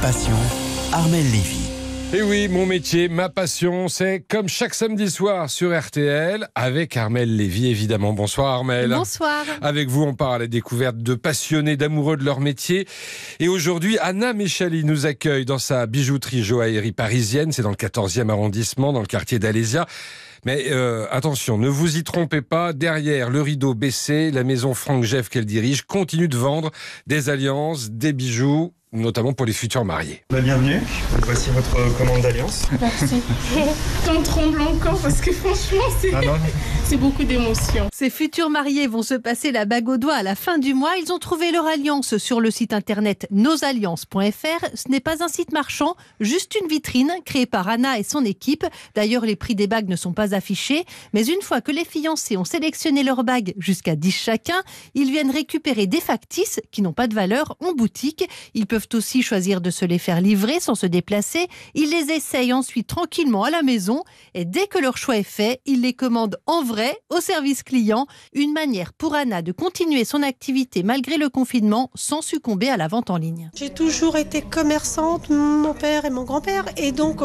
passion, Armelle Lévy. Et oui, mon métier, ma passion, c'est comme chaque samedi soir sur RTL, avec Armelle Lévy, évidemment. Bonsoir Armelle. Bonsoir. Avec vous, on part à la découverte de passionnés, d'amoureux de leur métier. Et aujourd'hui, Anna Méchali nous accueille dans sa bijouterie joaillerie parisienne. C'est dans le 14e arrondissement, dans le quartier d'Alésia. Mais attention, ne vous y trompez pas, derrière le rideau baissé, la maison Franck Jeff qu'elle dirige continue de vendre des alliances, des bijoux, notamment pour les futurs mariés. Bienvenue, voici votre commande d'alliance. Merci. J'en tremble encore parce que franchement, c'est beaucoup d'émotions. Ces futurs mariés vont se passer la bague au doigt à la fin du mois. Ils ont trouvé leur alliance sur le site internet nosalliances.fr. Ce n'est pas un site marchand, juste une vitrine créée par Anna et son équipe. D'ailleurs, les prix des bagues ne sont pas affichés. Mais une fois que les fiancés ont sélectionné leurs bagues jusqu'à 10 chacun, ils viennent récupérer des factices qui n'ont pas de valeur en boutique. Ils peuvent aussi choisir de se les faire livrer sans se déplacer. Ils les essayent ensuite tranquillement à la maison et dès que leur choix est fait, ils les commandent en vrai au service client. Une manière pour Anna de continuer son activité malgré le confinement sans succomber à la vente en ligne. J'ai toujours été commerçante, mon père et mon grand-père, et donc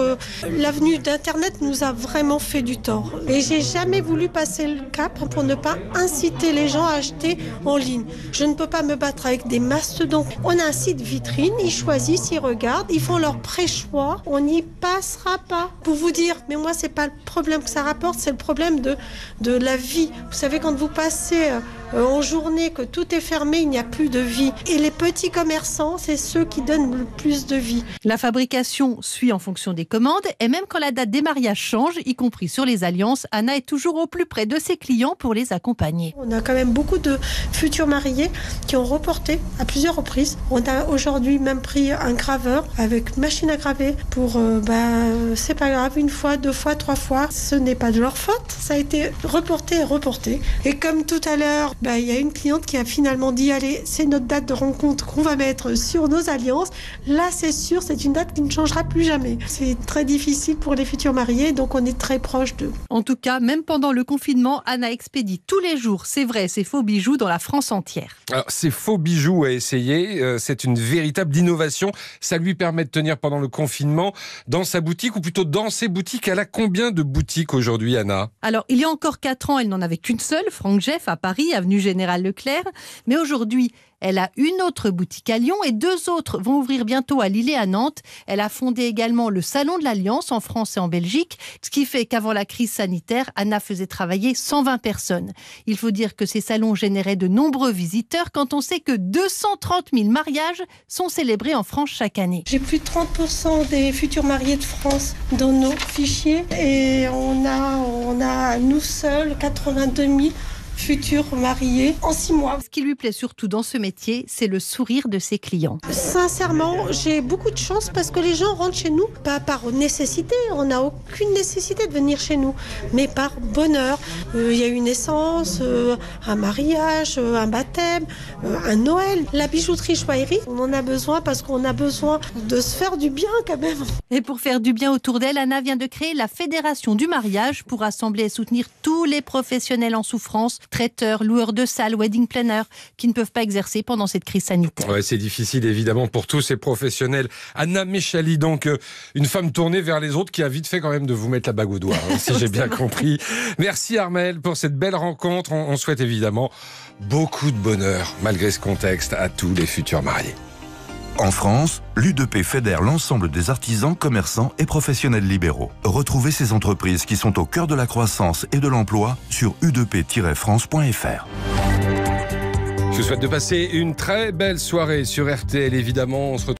l'avenue d'Internet nous a vraiment fait du tort. Et j'ai jamais voulu passer le cap pour ne pas inciter les gens à acheter en ligne. Je ne peux pas me battre avec des mastodontes. On a un site vitrine. Ils choisissent, ils regardent, ils font leur pré-choix. On n'y passera pas. Pour vous dire, mais moi, c'est pas le problème que ça rapporte, c'est le problème de la vie. Vous savez, quand vous passez en journée, que tout est fermé, il n'y a plus de vie. Et les petits commerçants, c'est ceux qui donnent le plus de vie. La fabrication suit en fonction des commandes et même quand la date des mariages change, y compris sur les alliances, Anna est toujours au plus près de ses clients pour les accompagner. On a quand même beaucoup de futurs mariés qui ont reporté à plusieurs reprises. On a aujourd'hui même pris un graveur avec machine à graver pour, c'est pas grave, une fois, deux fois, trois fois. Ce n'est pas de leur faute. Ça a été reporté et reporté. Et comme tout à l'heure, il y a une cliente qui a finalement dit, allez, c'est notre date de rencontre qu'on va mettre sur nos alliances. Là, c'est sûr, c'est une date qui ne changera plus jamais. C'est très difficile pour les futurs mariés, donc on est très proche d'eux. En tout cas, même pendant le confinement, Anna expédie tous les jours, c'est vrai, ses faux bijoux dans la France entière. Alors, ces faux bijoux à essayer, c'est une véritable innovation. Ça lui permet de tenir pendant le confinement dans sa boutique, ou plutôt dans ses boutiques. Elle a combien de boutiques aujourd'hui, Anna ? Alors, il y a encore 4 ans, elle n'en avait qu'une seule, Franck Jeff, à Paris, avenue Général Leclerc. Mais aujourd'hui, elle a une autre boutique à Lyon et 2 autres vont ouvrir bientôt à Lille et à Nantes. Elle a fondé également le Salon de l'Alliance en France et en Belgique, ce qui fait qu'avant la crise sanitaire, Anna faisait travailler 120 personnes. Il faut dire que ces salons généraient de nombreux visiteurs quand on sait que 230 000 mariages sont célébrés en France chaque année. J'ai plus de 30% des futurs mariés de France dans nos fichiers et on a nous seuls 82 000 futurs mariés en 6 mois. Ce qui lui plaît surtout dans ce métier, c'est le sourire de ses clients. Sincèrement, j'ai beaucoup de chance parce que les gens rentrent chez nous, pas par nécessité, on n'a aucune nécessité de venir chez nous, mais par bonheur. Il y a une naissance, un mariage, un baptême, un Noël. La bijouterie joaillerie, on en a besoin parce qu'on a besoin de se faire du bien quand même. Et pour faire du bien autour d'elle, Anna vient de créer la Fédération du mariage pour rassembler et soutenir tous les professionnels en souffrance, traiteurs, loueurs de salles, wedding planners, qui ne peuvent pas exercer pendant cette crise sanitaire. Ouais, c'est difficile évidemment pour tous ces professionnels. Anna Méchali, donc une femme tournée vers les autres qui a vite fait quand même de vous mettre la bague au doigt, si j'ai bien compris. Merci Armelle pour cette belle rencontre. On souhaite évidemment beaucoup de bonheur, malgré ce contexte, à tous les futurs mariés. En France, l'U2P fédère l'ensemble des artisans, commerçants et professionnels libéraux. Retrouvez ces entreprises qui sont au cœur de la croissance et de l'emploi sur u2p-france.fr. Je vous souhaite de passer une très belle soirée sur RTL, évidemment. On se retrouve